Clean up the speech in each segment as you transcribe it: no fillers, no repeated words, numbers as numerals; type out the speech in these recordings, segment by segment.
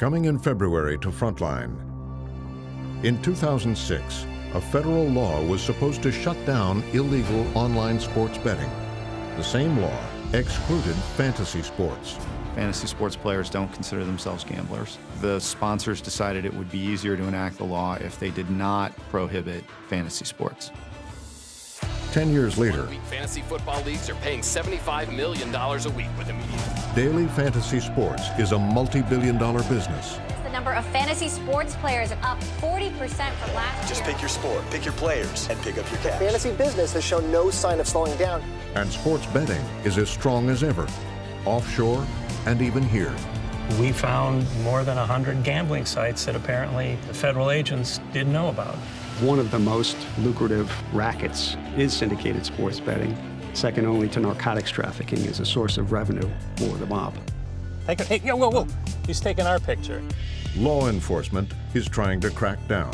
Coming in February to Frontline. In 2006, a federal law was supposed to shut down illegal online sports betting. The same law excluded fantasy sports. Fantasy sports players don't consider themselves gamblers. The sponsors decided it would be easier to enact the law if they did not prohibit fantasy sports. 10 years later, fantasy football leagues are paying $75 million a week with immediate. Daily fantasy sports is a multi-billion-dollar business. The number of fantasy sports players up 40% from last year. Just pick your sport, pick your players, and pick up your cash. Fantasy business has shown no sign of slowing down. And sports betting is as strong as ever, offshore and even here. We found more than 100 gambling sites that apparently the federal agents didn't know about. One of the most lucrative rackets is syndicated sports betting, second only to narcotics trafficking as a source of revenue for the mob. Hey, whoa. He's taking our picture. Law enforcement is trying to crack down.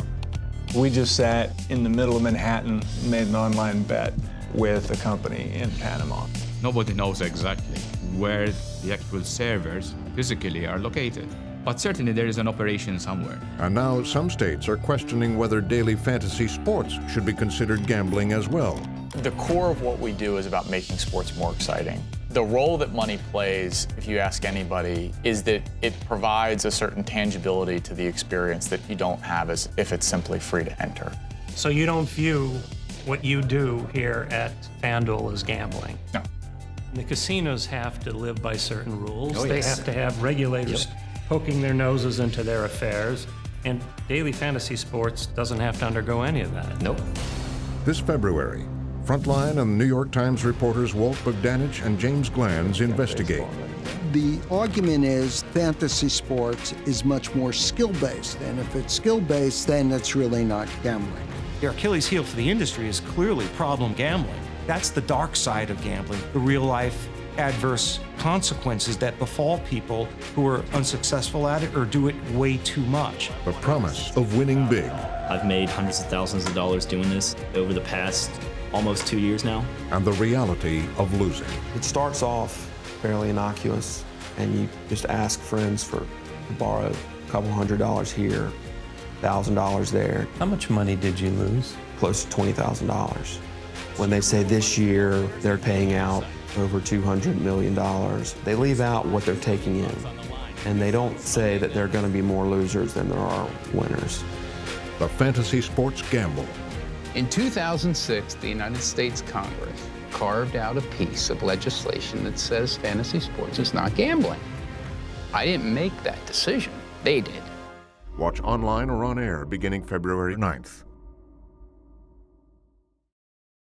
We just sat in the middle of Manhattan, made an online bet with a company in Panama. Nobody knows exactly where the actual servers physically are located, but certainly there is an operation somewhere. And now some states are questioning whether daily fantasy sports should be considered gambling as well. The core of what we do is about making sports more exciting. The role that money plays, if you ask anybody, is that it provides a certain tangibility to the experience that you don't have as if it's simply free to enter. So you don't view what you do here at FanDuel as gambling? No. The casinos have to live by certain rules. Oh, They yes. have to have regulators poking their noses into their affairs, and daily fantasy sports doesn't have to undergo any of that. Nope. This February, Frontline and New York Times reporters Walt Bogdanich and James Glanz investigate. The argument is fantasy sports is much more skill-based, and if it's skill-based, then it's really not gambling. The Achilles heel for the industry is clearly problem gambling. That's the dark side of gambling, the real-life adverse consequences that befall people who are unsuccessful at it or do it way too much. The promise of winning big. I've made hundreds of thousands of dollars doing this over the past almost 2 years now. And the reality of losing. It starts off fairly innocuous, and you just ask friends to borrow a couple $100 here, $1,000 there. How much money did you lose? Close to $20,000. When they say this year they're paying out over $200 million, they leave out what they're taking in. And they don't say that there are going to be more losers than there are winners. The fantasy sports gamble. In 2006, the United States Congress carved out a piece of legislation that says fantasy sports is not gambling. I didn't make that decision. They did. Watch online or on air beginning February 9th.